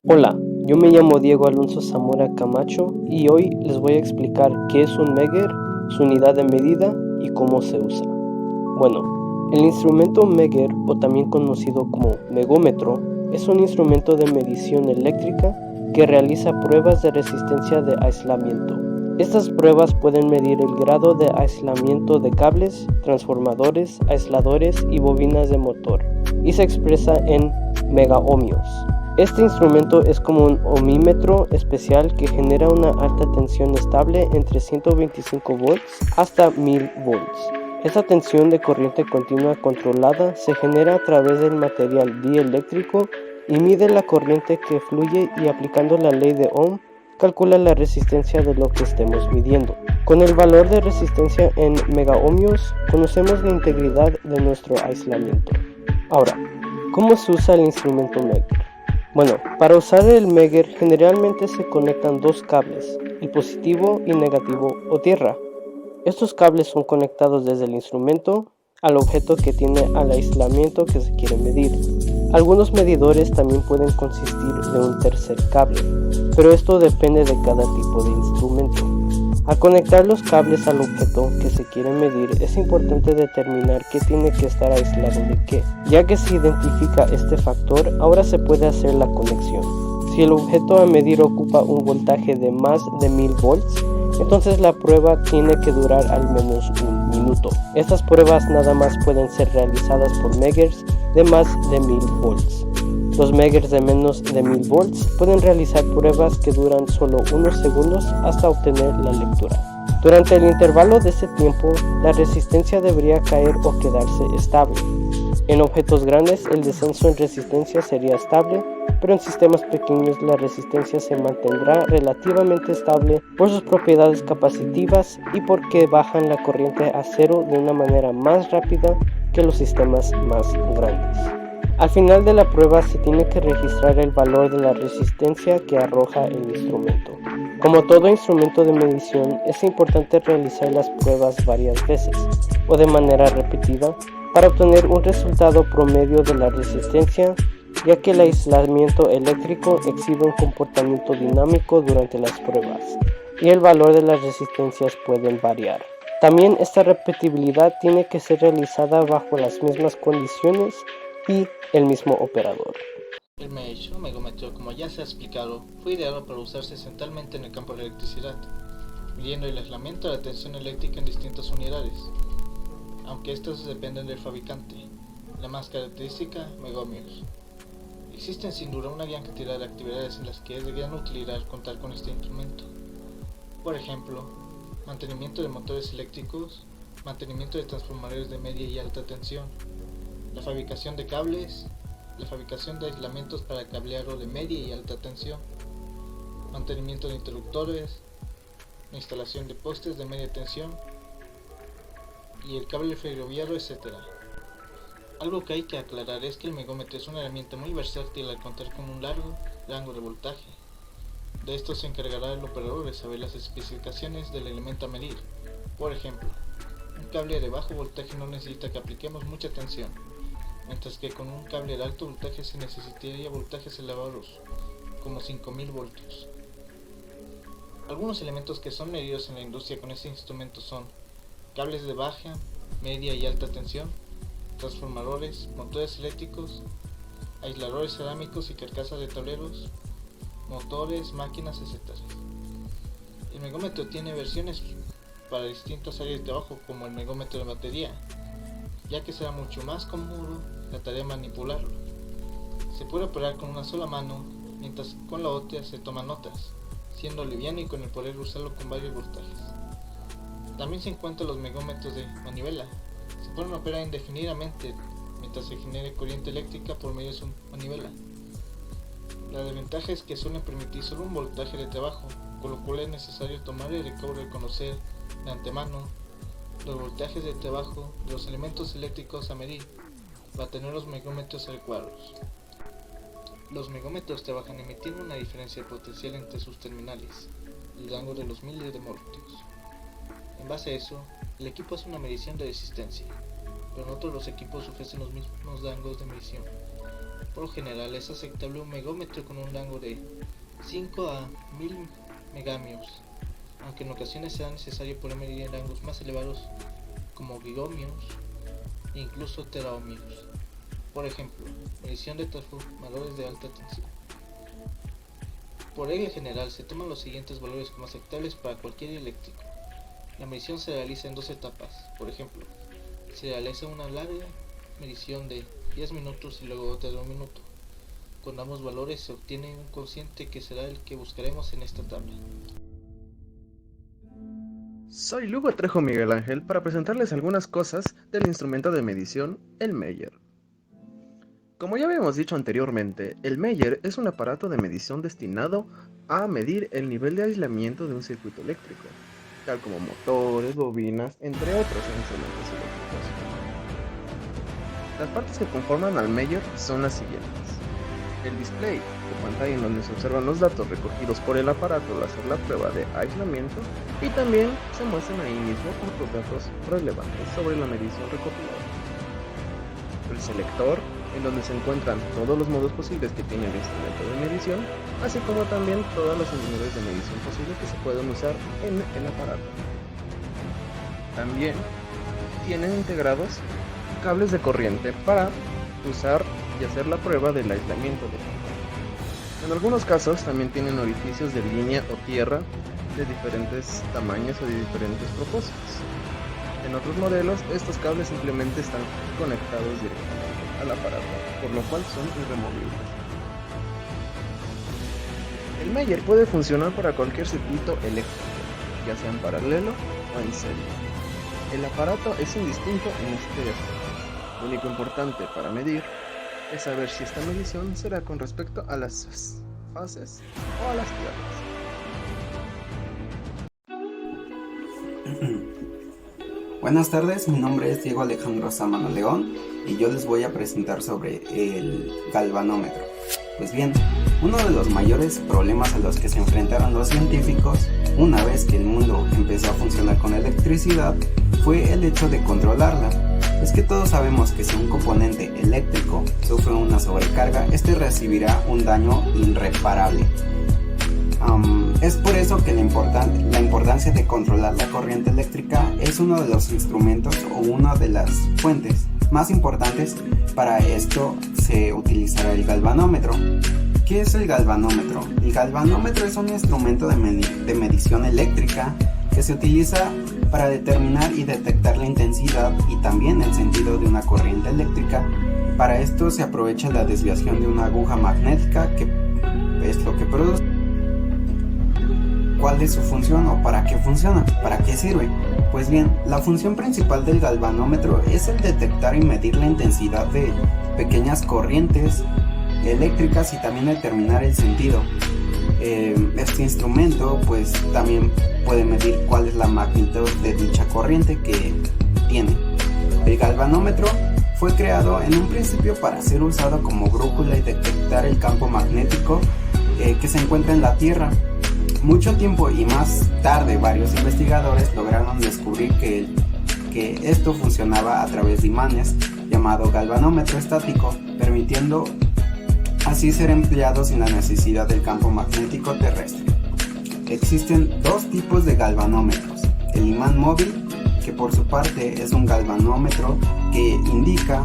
Hola, yo me llamo Diego Alonso Zamora Camacho y hoy les voy a explicar qué es un Megger, su unidad de medida y cómo se usa. Bueno, el instrumento Megger, o también conocido como megómetro, es un instrumento de medición eléctrica que realiza pruebas de resistencia de aislamiento. Estas pruebas pueden medir el grado de aislamiento de cables, transformadores, aisladores y bobinas de motor, y se expresa en megaohmios. Este instrumento es como un ohmímetro especial que genera una alta tensión estable entre 125 volts hasta 1000 volts. Esta tensión de corriente continua controlada se genera a través del material dieléctrico y mide la corriente que fluye, y aplicando la ley de Ohm calcula la resistencia de lo que estemos midiendo. Con el valor de resistencia en megaohmios conocemos la integridad de nuestro aislamiento. Ahora, ¿cómo se usa el instrumento Megger? Bueno, para usar el Megger generalmente se conectan dos cables, el positivo y negativo o tierra. Estos cables son conectados desde el instrumento al objeto que tiene al aislamiento que se quiere medir. Algunos medidores también pueden consistir de un tercer cable, pero esto depende de cada tipo de instrumento. Al conectar los cables al objeto que se quiere medir, es importante determinar qué tiene que estar aislado de qué. Ya que se identifica este factor, ahora se puede hacer la conexión. Si el objeto a medir ocupa un voltaje de más de 1000 volts, entonces la prueba tiene que durar al menos un minuto. Estas pruebas nada más pueden ser realizadas por Meggers de más de 1000 volts. Los Meggers de menos de 1000 volts pueden realizar pruebas que duran solo unos segundos hasta obtener la lectura. Durante el intervalo de ese tiempo, la resistencia debería caer o quedarse estable. En objetos grandes, el descenso en resistencia sería estable, pero en sistemas pequeños la resistencia se mantendrá relativamente estable por sus propiedades capacitivas y porque bajan la corriente a cero de una manera más rápida que los sistemas más grandes. Al final de la prueba se tiene que registrar el valor de la resistencia que arroja el instrumento. Como todo instrumento de medición, es importante realizar las pruebas varias veces o de manera repetida para obtener un resultado promedio de la resistencia, ya que el aislamiento eléctrico exhibe un comportamiento dinámico durante las pruebas y el valor de las resistencias pueden variar. También esta repetibilidad tiene que ser realizada bajo las mismas condiciones y el mismo operador. El mesh o megómetro, como ya se ha explicado, fue ideado para usarse centralmente en el campo de la electricidad, midiendo el aislamiento de la tensión eléctrica en distintas unidades, aunque estas dependen del fabricante. La más característica, megóhmios. Existen sin duda una gran cantidad de actividades en las que es de gran utilidad contar con este instrumento. Por ejemplo, mantenimiento de motores eléctricos, mantenimiento de transformadores de media y alta tensión, la fabricación de cables, la fabricación de aislamientos para cableado de media y alta tensión, mantenimiento de interruptores, la instalación de postes de media tensión y el cable ferroviario, etc. Algo que hay que aclarar es que el megómetro es una herramienta muy versátil al contar con un largo rango de voltaje. De esto se encargará el operador de saber las especificaciones del elemento a medir. Por ejemplo, un cable de bajo voltaje no necesita que apliquemos mucha tensión, mientras que con un cable de alto voltaje se necesitaría voltajes elevados, como 5000 voltios. Algunos elementos que son medidos en la industria con este instrumento son cables de baja, media y alta tensión, transformadores, motores eléctricos, aisladores cerámicos y carcasas de tableros, motores, máquinas, etc. El megómetro tiene versiones para distintas áreas de trabajo, como el megómetro de batería, ya que será mucho más cómodo la tarea de manipularlo. Se puede operar con una sola mano, mientras con la otra se toman notas, siendo liviano y con el poder usarlo con varios voltajes. También se encuentran los megómetros de manivela. Se pueden operar indefinidamente mientras se genere corriente eléctrica por medio de su manivela. La desventaja es que suelen permitir solo un voltaje de trabajo, con lo cual es necesario tomar el recaudo de conocer de antemano los voltajes de trabajo de los elementos eléctricos a medir para tener los megómetros adecuados. Los megómetros trabajan emitiendo una diferencia potencial entre sus terminales, el rango de los miles de voltios. En base a eso, el equipo hace una medición de resistencia, pero no todos los equipos ofrecen los mismos rangos de medición. Por lo general es aceptable un megómetro con un rango de 5 a 1000 megahmios, aunque en ocasiones será necesario poder medir en rangos más elevados como gigohmios e incluso teraohmios. Por ejemplo, medición de transformadores de alta tensión. Por regla general se toman los siguientes valores como aceptables para cualquier eléctrico. La medición se realiza en dos etapas. Por ejemplo, se realiza una larga medición de 10 minutos y luego otra de 1 minuto. Con ambos valores se obtiene un cociente que será el que buscaremos en esta tabla. Soy Lugo Trejo Miguel Ángel para presentarles algunas cosas del instrumento de medición, el Meyer. Como ya habíamos dicho anteriormente, el Meyer es un aparato de medición destinado a medir el nivel de aislamiento de un circuito eléctrico, tal como motores, bobinas, entre otros instrumentos eléctricos. Las partes que conforman al Meyer son las siguientes: el display o pantalla en donde se observan los datos recogidos por el aparato al hacer la prueba de aislamiento, y también se muestran ahí mismo otros datos relevantes sobre la medición recopilada. El selector, en donde se encuentran todos los modos posibles que tiene el instrumento de medición, así como también todos los niveles de medición posibles que se pueden usar en el aparato. También tienen integrados cables de corriente para usar y hacer la prueba del aislamiento de pantalla. En algunos casos también tienen orificios de línea o tierra de diferentes tamaños o de diferentes propósitos. En otros modelos, estos cables simplemente están conectados directamente al aparato, por lo cual son irremovibles. El Meyer puede funcionar para cualquier circuito eléctrico, ya sea en paralelo o en serie. El aparato es indistinto en este aspecto. Lo único importante para medir es saber si esta medición será con respecto a las fases o a las tierras. Buenas tardes, mi nombre es Diego Alejandro Sámano León y yo les voy a presentar sobre el galvanómetro. Pues bien, uno de los mayores problemas a los que se enfrentaron los científicos una vez que el mundo empezó a funcionar con electricidad fue el hecho de controlarla. Es que todos sabemos que si un componente eléctrico sufre una sobrecarga, este recibirá un daño irreparable. Es por eso que la importancia de controlar la corriente eléctrica es uno de los instrumentos o una de las fuentes más importantes. Para esto se utilizará el galvanómetro. ¿Qué es el galvanómetro? El galvanómetro es un instrumento de medición eléctrica que se utiliza para determinar y detectar la intensidad y también el sentido de una corriente eléctrica. Para esto se aprovecha la desviación de una aguja magnética, que es lo que produce. ¿Cuál es su función o para qué funciona? ¿Para qué sirve? Pues bien, la función principal del galvanómetro es el detectar y medir la intensidad de pequeñas corrientes eléctricas y también determinar el sentido. Este instrumento pues también puede medir cuál es la magnitud de dicha corriente que tiene. El galvanómetro fue creado en un principio para ser usado como brújula y detectar el campo magnético que se encuentra en la Tierra. Mucho tiempo y más tarde varios investigadores lograron descubrir que esto funcionaba a través de imanes, llamado galvanómetro estático, permitiendo así ser empleado sin la necesidad del campo magnético terrestre. Existen dos tipos de galvanómetros: el imán móvil, que por su parte es un galvanómetro que indica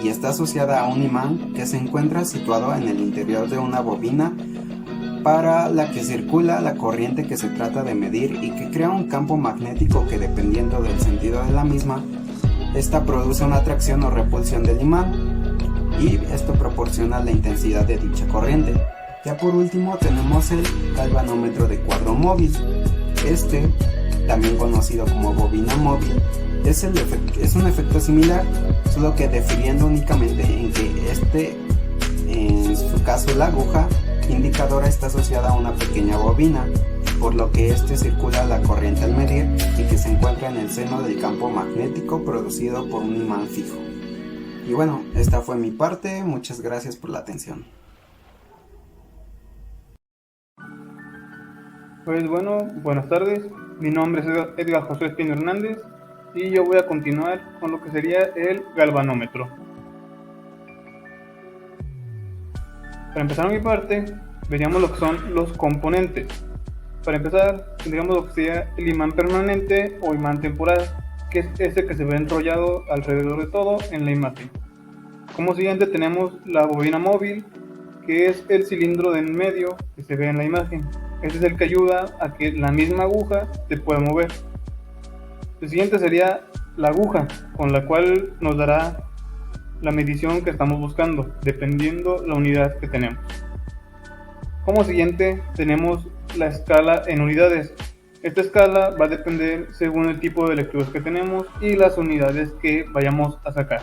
y está asociada a un imán que se encuentra situado en el interior de una bobina para la que circula la corriente que se trata de medir y que crea un campo magnético que, dependiendo del sentido de la misma, esta produce una atracción o repulsión del imán y esto proporciona la intensidad de dicha corriente. Ya por último tenemos el galvanómetro de cuadro móvil. Este, también conocido como bobina móvil, es un efecto similar, solo que difiriendo únicamente en que en su caso la aguja indicadora está asociada a una pequeña bobina, por lo que circula la corriente al medir y que se encuentra en el seno del campo magnético producido por un imán fijo. Y bueno, esta fue mi parte, muchas gracias por la atención. Pues bueno, buenas tardes, mi nombre es Edgar José Espino Hernández y yo voy a continuar con lo que sería el galvanómetro. Para empezar mi parte, veríamos lo que son los componentes. Para empezar, tendríamos lo que sería el imán permanente o imán temporal, que es ese que se ve enrollado alrededor de todo en la imagen. Como siguiente tenemos la bobina móvil, que es el cilindro de en medio que se ve en la imagen. Este es el que ayuda a que la misma aguja se pueda mover. El siguiente sería la aguja, con la cual nos dará la medición que estamos buscando, dependiendo la unidad que tenemos. Como siguiente tenemos la escala en unidades. Esta escala va a depender según el tipo de electrodos que tenemos y las unidades que vayamos a sacar.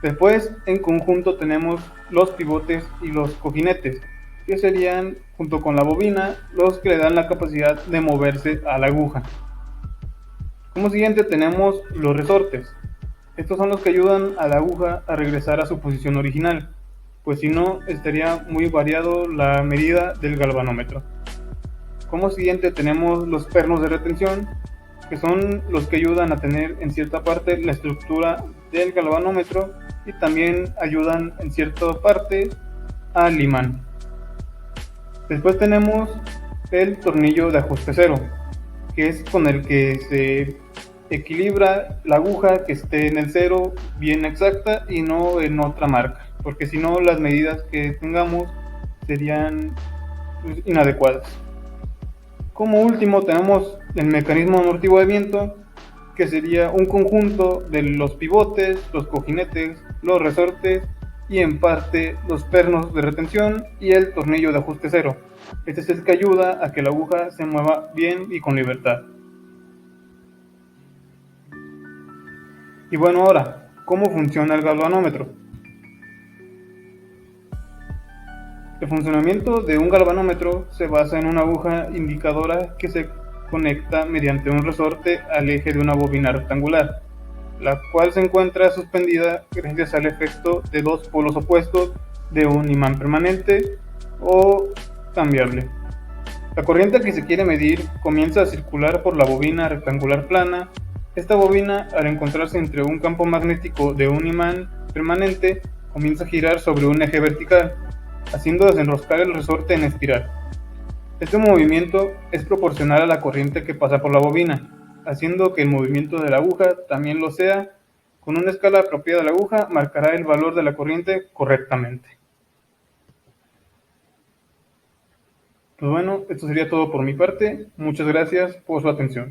Después, en conjunto tenemos los pivotes y los cojinetes, que serían, junto con la bobina, los que le dan la capacidad de moverse a la aguja. Como siguiente tenemos los resortes. Estos son los que ayudan a la aguja a regresar a su posición original, pues si no estaría muy variado la medida del galvanómetro. Como siguiente tenemos los pernos de retención, que son los que ayudan a tener en cierta parte la estructura del galvanómetro y también ayudan en cierta parte al imán. Después tenemos el tornillo de ajuste cero, que es con el que se equilibra la aguja que esté en el cero bien exacta y no en otra marca, porque si no las medidas que tengamos serían inadecuadas. Como último tenemos el mecanismo amortiguo de viento, que sería un conjunto de los pivotes, los cojinetes, los resortes y en parte los pernos de retención y el tornillo de ajuste cero. Este es el que ayuda a que la aguja se mueva bien y con libertad. Y bueno, ahora, ¿cómo funciona el galvanómetro? El funcionamiento de un galvanómetro se basa en una aguja indicadora que se conecta mediante un resorte al eje de una bobina rectangular, la cual se encuentra suspendida gracias al efecto de dos polos opuestos de un imán permanente o cambiable. La corriente que se quiere medir comienza a circular por la bobina rectangular plana. Esta bobina, al encontrarse entre un campo magnético de un imán permanente, comienza a girar sobre un eje vertical, haciendo desenroscar el resorte en espiral. Este movimiento es proporcional a la corriente que pasa por la bobina, haciendo que el movimiento de la aguja también lo sea. Con una escala apropiada de la aguja marcará el valor de la corriente correctamente. Pues bueno, esto sería todo por mi parte. Muchas gracias por su atención.